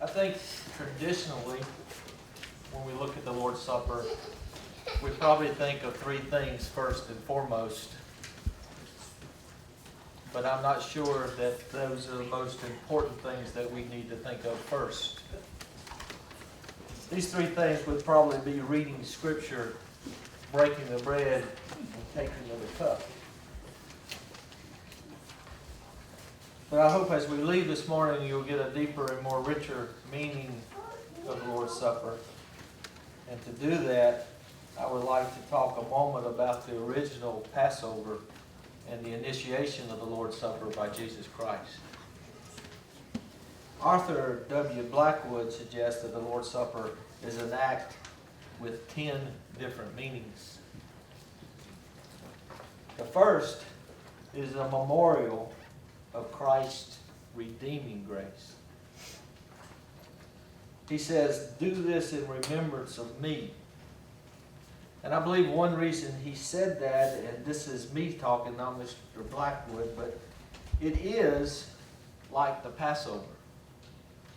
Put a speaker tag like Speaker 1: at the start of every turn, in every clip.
Speaker 1: I think traditionally, when we look at the Lord's Supper, we probably think of three things first and foremost. But I'm not sure that those are the most important things that we need to think of first. These three things would probably be reading Scripture, breaking the bread, and taking of the cup. But I hope as we leave this morning, you'll get a deeper and more richer meaning of the Lord's Supper. And to do that, I would like to talk a moment about the original Passover and the initiation of the Lord's Supper by Jesus Christ. Arthur W. Blackwood suggests that the Lord's Supper is an act with 10 different meanings. The first is a memorial of Christ's redeeming grace. He says, "Do this in remembrance of me." And I believe one reason he said that, and this is me talking, not Mr. Blackwood, but it is like the Passover.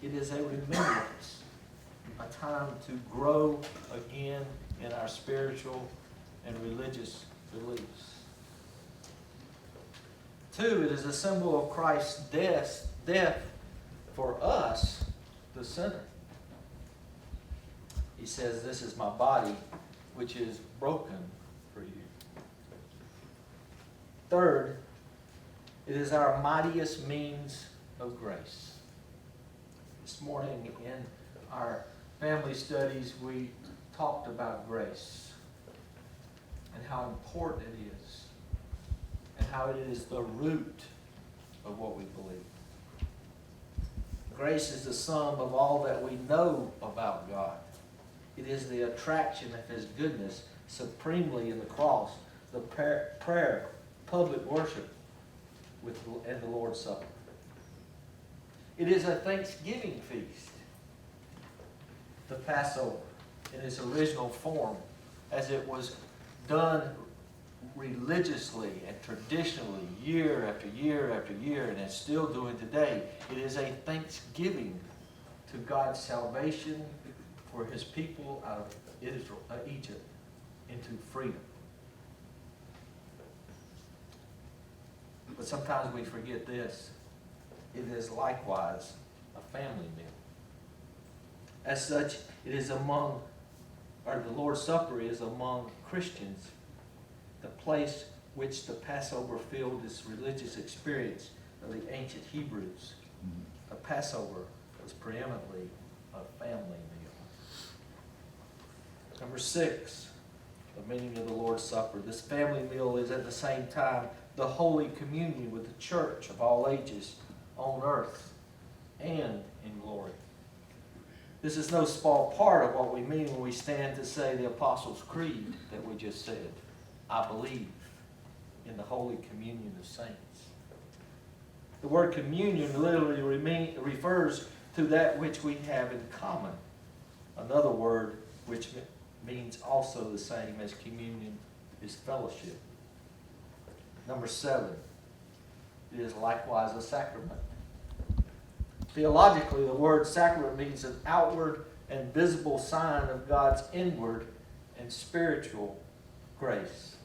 Speaker 1: It is a remembrance, a time to grow again in our spiritual and religious beliefs. Two, it is a symbol of Christ's death for us, the sinner. He says, "This is my body, which is broken for you." Third, it is our mightiest means of grace. This morning in our family studies, we talked about grace and how important it is and how it is the root of what we believe. Grace is the sum of all that we know about God. It is the attraction of His goodness supremely in the cross, the prayer, public worship, and the Lord's Supper. It is a Thanksgiving feast. The Passover, in its original form, as it was done religiously and traditionally, year after year after year, and it's still doing today, it is a thanksgiving to God's salvation for His people out of Egypt into freedom. But sometimes we forget this. It is likewise a family meal. As such, it is the Lord's Supper is among Christians the place which the Passover filled this religious experience of the ancient Hebrews. The Passover was preeminently a family meal. Number 6, the meaning of the Lord's Supper. This family meal is at the same time the Holy Communion with the church of all ages on earth and in glory. This is no small part of what we mean when we stand to say the Apostles' Creed that we just said. I believe in the Holy Communion of Saints. The word communion literally refers to that which we have in common. Another word which means also the same as communion is fellowship. Number 7, it is likewise a sacrament. Theologically, the word sacrament means an outward and visible sign of God's inward and spiritual grace.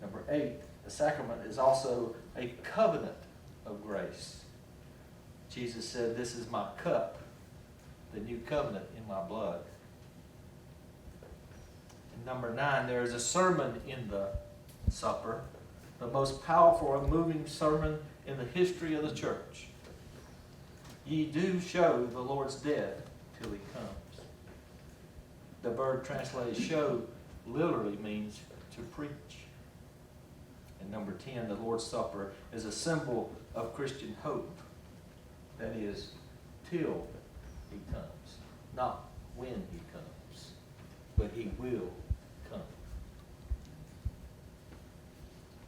Speaker 1: Number 8, the sacrament is also a covenant of grace. Jesus said, "This is my cup, the new covenant in my blood." And number 9, there is a sermon in the supper, the most powerful and moving sermon in the history of the church. "Ye do show the Lord's death till He comes." The verb translated "show" literally means to preach. And number 10, the Lord's Supper is a symbol of Christian hope. That is, till He comes. Not when He comes, but He will come.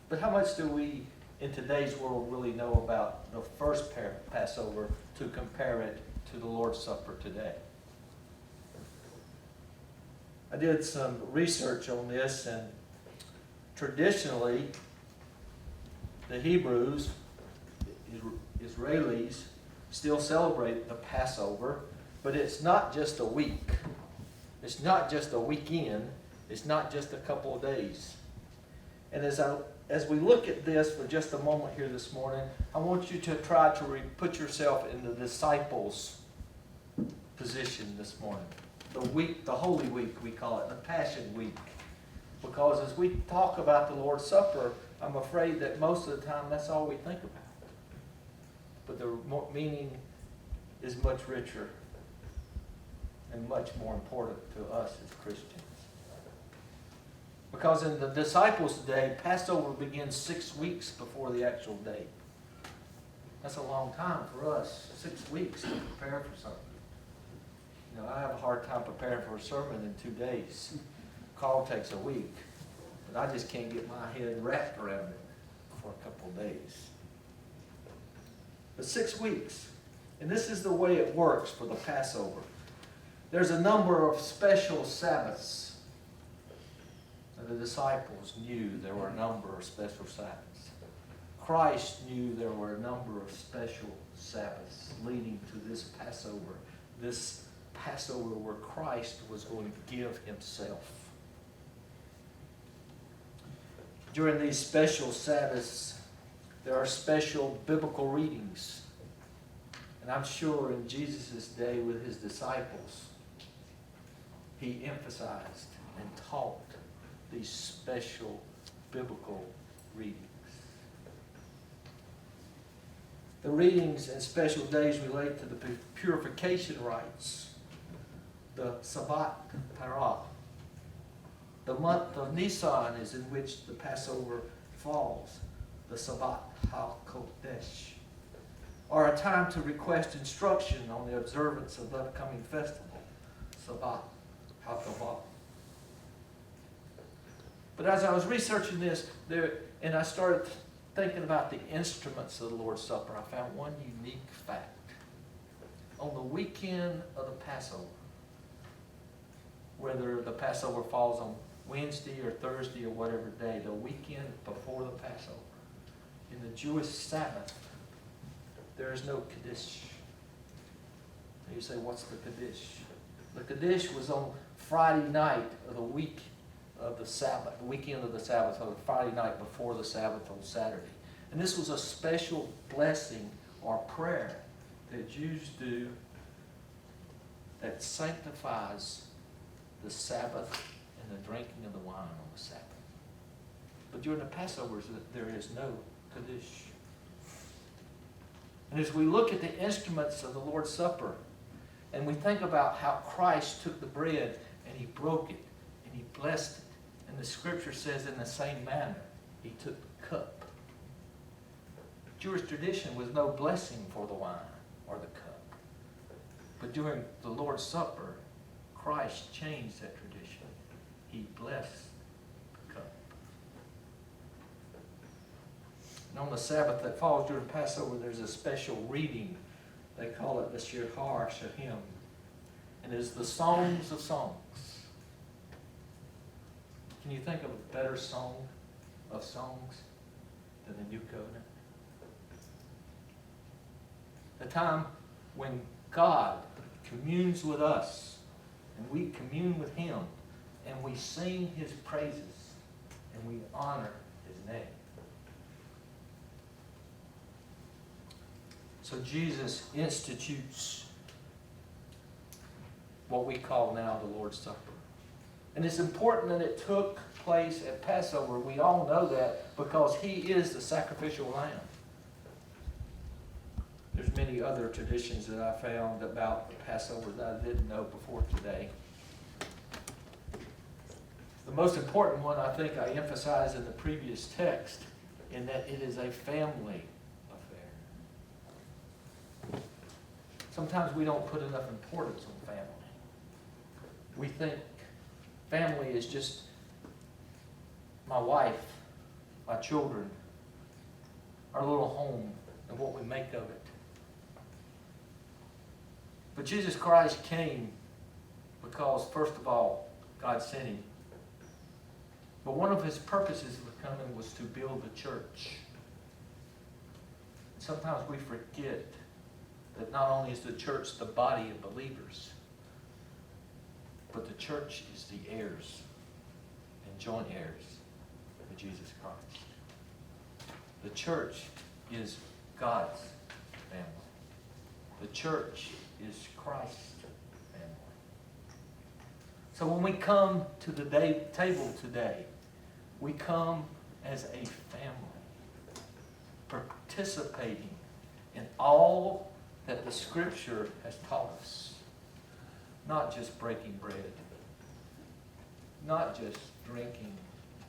Speaker 1: But how much do we, in today's world, really know about the first Passover to compare it to the Lord's Supper today? I did some research on this, and traditionally, the Hebrews, Israelis, still celebrate the Passover, but it's not just a week. It's not just a weekend. It's not just a couple of days. And as we look at this for just a moment here this morning, I want you to try to put yourself in the disciples' position this morning. The Holy Week, we call it, the Passion Week. Because as we talk about the Lord's Supper, I'm afraid that most of the time that's all we think about. But the meaning is much richer and much more important to us as Christians. Because in the disciples' day, Passover begins 6 weeks before the actual day. That's a long time for us, 6 weeks to prepare for something. You know, I have a hard time preparing for a sermon in 2 days. Carl takes a week, but I just can't get my head wrapped around it for a couple of days. But 6 weeks, and this is the way it works for the Passover. There's a number of special Sabbaths. And the disciples knew there were a number of special Sabbaths. Christ knew there were a number of special Sabbaths leading to this Passover. This Passover where Christ was going to give himself. During these special Sabbaths, there are special biblical readings. And I'm sure in Jesus' day with his disciples, he emphasized and taught these special biblical readings. The readings and special days relate to the purification rites, the Sabbat Parah. The month of Nisan is in which the Passover falls, the Sabbat HaKodesh, or a time to request instruction on the observance of the upcoming festival, Sabbat HaKabbah. But as I was researching this, and I started thinking about the instruments of the Lord's Supper, I found one unique fact. On the weekend of the Passover, whether the Passover falls on Wednesday or Thursday or whatever day, the weekend before the Passover, in the Jewish Sabbath, there is no Kaddish. You say, what's the Kaddish? The Kaddish was on Friday night of the week of the Sabbath, the weekend of the Sabbath, or the Friday night before the Sabbath on Saturday. And this was a special blessing or prayer that Jews do that sanctifies the Sabbath and the drinking of the wine on the Sabbath. But during the Passovers, there is no Kaddish. And as we look at the instruments of the Lord's Supper, and we think about how Christ took the bread and he broke it and he blessed it, and the scripture says in the same manner, he took the cup. Jewish tradition was no blessing for the wine or the cup. But during the Lord's Supper, Christ changed that tradition. He blessed the cup. And on the Sabbath that falls during Passover, there's a special reading. They call it the Shir-Har Shahim. And it is the Songs of Songs. Can you think of a better song of songs than the New Covenant? The time when God communes with us and we commune with him and we sing his praises and we honor his name. So Jesus institutes what we call now the Lord's Supper. And it's important that it took place at Passover. We all know that because he is the sacrificial lamb. There's many other traditions that I found about the Passover that I didn't know before today. The most important one I think I emphasized in the previous text in that it is a family affair. Sometimes we don't put enough importance on family. We think family is just my wife, my children, our little home, and what we make of it. But Jesus Christ came because, first of all, God sent him. But one of his purposes of coming was to build the church. Sometimes we forget that not only is the church the body of believers, but the church is the heirs and joint heirs of Jesus Christ. The church is God's family. The church is Christ's family. So when we come to the table today, we come as a family, participating in all that the Scripture has taught us. Not just breaking bread, not just drinking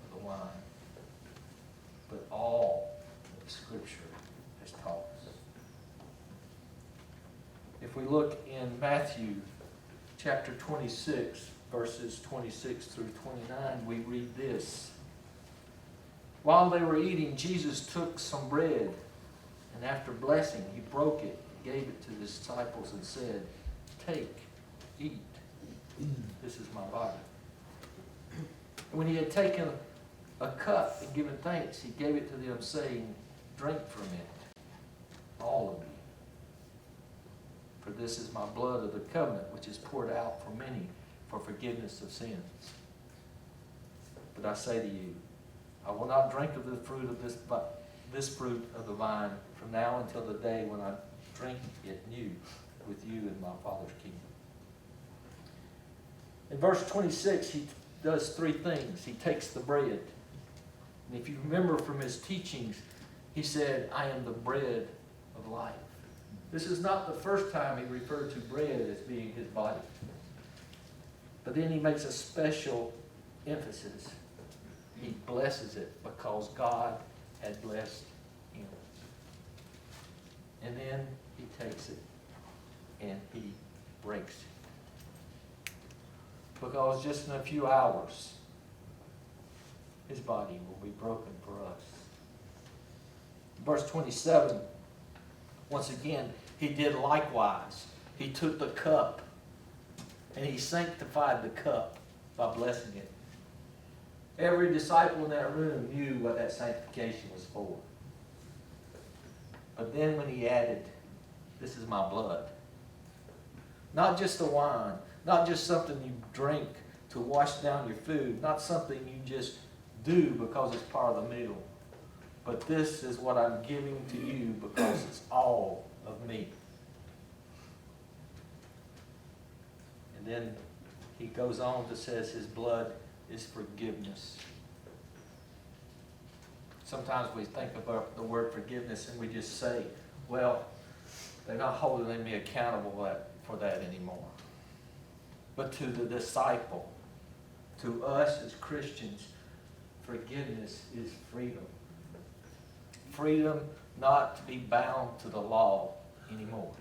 Speaker 1: of the wine, but all that the Scripture has taught us. If we look in Matthew chapter 26, verses 26 through 29, we read this. While they were eating, Jesus took some bread, and after blessing, he broke it, gave it to his disciples, and said, "Take, eat. This is my body." And when he had taken a cup and given thanks, he gave it to them, saying, "Drink from it, all of you. For this is my blood of the covenant, which is poured out for many for forgiveness of sins. But I say to you, I will not drink of the fruit of this fruit of the vine from now until the day when I drink it new with you in my Father's kingdom." In verse 26, he does three things. He takes the bread. And if you remember from his teachings, he said, "I am the bread of life." This is not the first time he referred to bread as being his body. But then he makes a special emphasis. He blesses it because God had blessed him. And then he takes it and he breaks it. Because just in a few hours, his body will be broken for us. Verse 27, once again, he did likewise. He took the cup and he sanctified the cup by blessing it. Every disciple in that room knew what that sanctification was for. But then when he added, "This is my blood," not just the wine, not just something you drink to wash down your food, not something you just do because it's part of the meal, but this is what I'm giving to you because it's all of me. And then he goes on to say his blood is forgiveness. Sometimes we think about the word forgiveness and we just say, well, they're not holding me accountable for that anymore. But to the disciple, to us as Christians, forgiveness is freedom. Freedom not to be bound to the law anymore.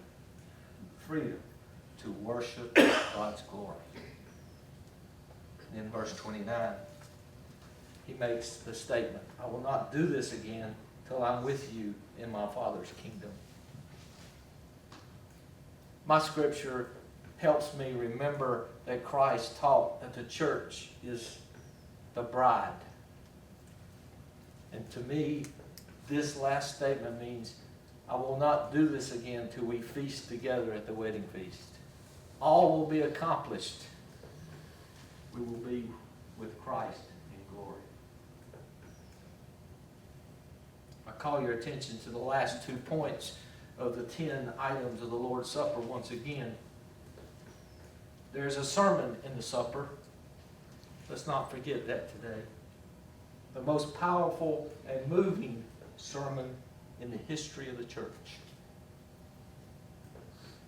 Speaker 1: Freedom to worship God's glory. In verse 29, he makes the statement, "I will not do this again till I'm with you in my Father's kingdom." My scripture helps me remember that Christ taught that the church is the bride. And to me, this last statement means I will not do this again till we feast together at the wedding feast. All will be accomplished. We will be with Christ in glory. I call your attention to the last 2 points of the 10 items of the Lord's Supper once again. There's a sermon in the supper. Let's not forget that today. The most powerful and moving sermon in the history of the church.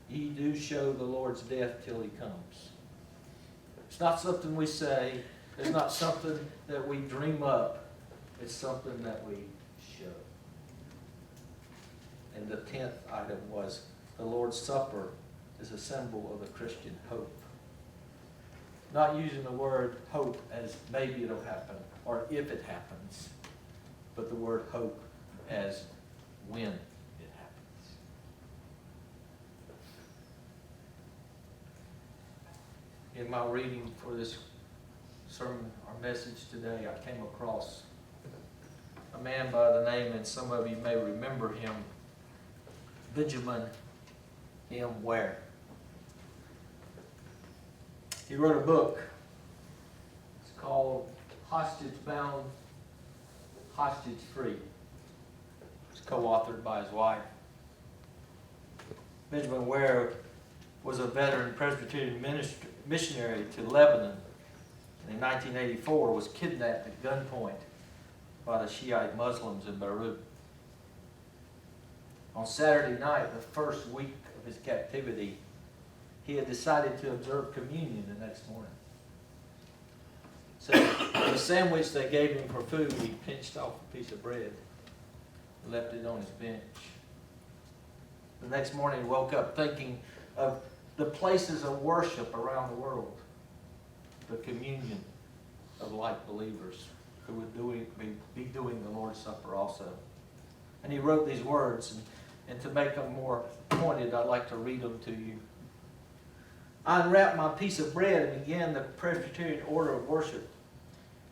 Speaker 1: Ye do show the Lord's death till he comes. It's not something we say. It's not something that we dream up. It's something that we show. And the 10th item was the Lord's Supper is a symbol of the Christian hope. Not using the word hope as maybe it'll happen or if it happens, but the word hope as when it happens. In my reading for this sermon or message today, I came across a man by the name, and some of you may remember him, Benjamin him where? He wrote a book. It's called Hostage Bound, Hostage Free. It's co-authored by his wife. Benjamin Ware was a veteran Presbyterian missionary to Lebanon, and in 1984 was kidnapped at gunpoint by the Shiite Muslims in Beirut. On Saturday night, the first week of his captivity, he had decided to observe communion the next morning. So the sandwich they gave him for food, he pinched off a piece of bread and left it on his bench. The next morning he woke up thinking of the places of worship around the world, the communion of like believers who would be doing the Lord's Supper also. And he wrote these words, and to make them more pointed, I'd like to read them to you. I unwrapped my piece of bread and began the Presbyterian order of worship.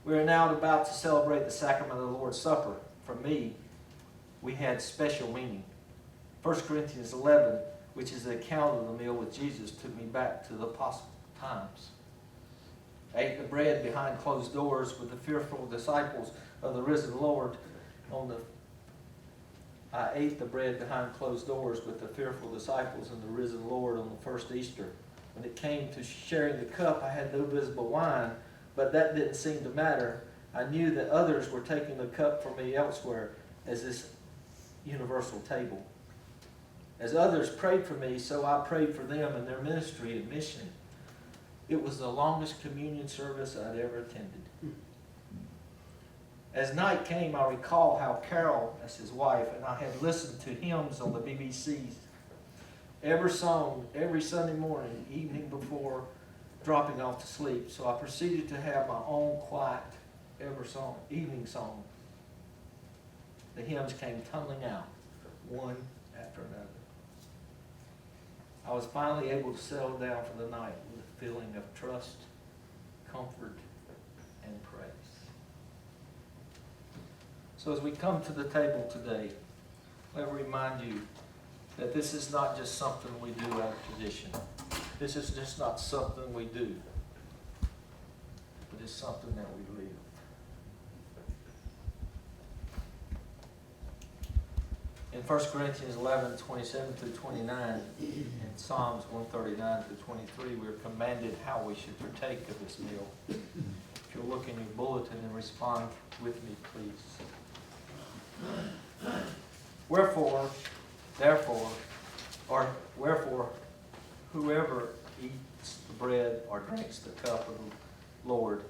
Speaker 1: We are now about to celebrate the sacrament of the Lord's Supper. For me, we had special meaning. 1 Corinthians 11, which is the account of the meal with Jesus, took me back to the apostle times. I ate the bread behind closed doors with the fearful disciples of the risen Lord I ate the bread behind closed doors with the fearful disciples and the risen Lord on the first Easter. When it came to sharing the cup, I had no visible wine, but that didn't seem to matter. I knew that others were taking the cup for me elsewhere as this universal table. As others prayed for me, so I prayed for them in their ministry and mission. It was the longest communion service I'd ever attended. As night came, I recall how Carol, that's his wife, and I had listened to hymns on the BBC every Sunday morning, evening before dropping off to sleep. So I proceeded to have my own quiet evening song. The hymns came tumbling out, one after another. I was finally able to settle down for the night with a feeling of trust, comfort, and praise. So as we come to the table today, let me remind you that this is not just something we do out of tradition. This is just not something we do, but it's something that we live. In 1 Corinthians 11, 27 through 29, and Psalms 139 through 23, we're commanded how we should partake of this meal. If you'll look in your bulletin and respond with me, please. Wherefore, whoever eats the bread or drinks the cup of the Lord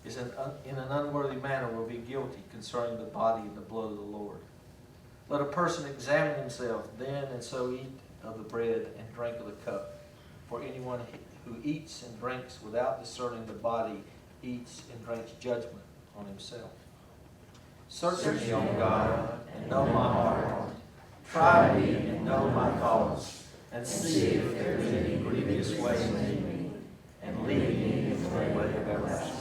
Speaker 1: is in an unworthy manner will be guilty concerning the body and the blood of the Lord. Let a person examine himself then, and so eat of the bread and drink of the cup. For anyone who eats and drinks without discerning the body eats and drinks judgment on himself. Search me, O God, and know my heart. Try me and know my thoughts, and see if there is any grievous way in me, and lead me in the way of everlasting.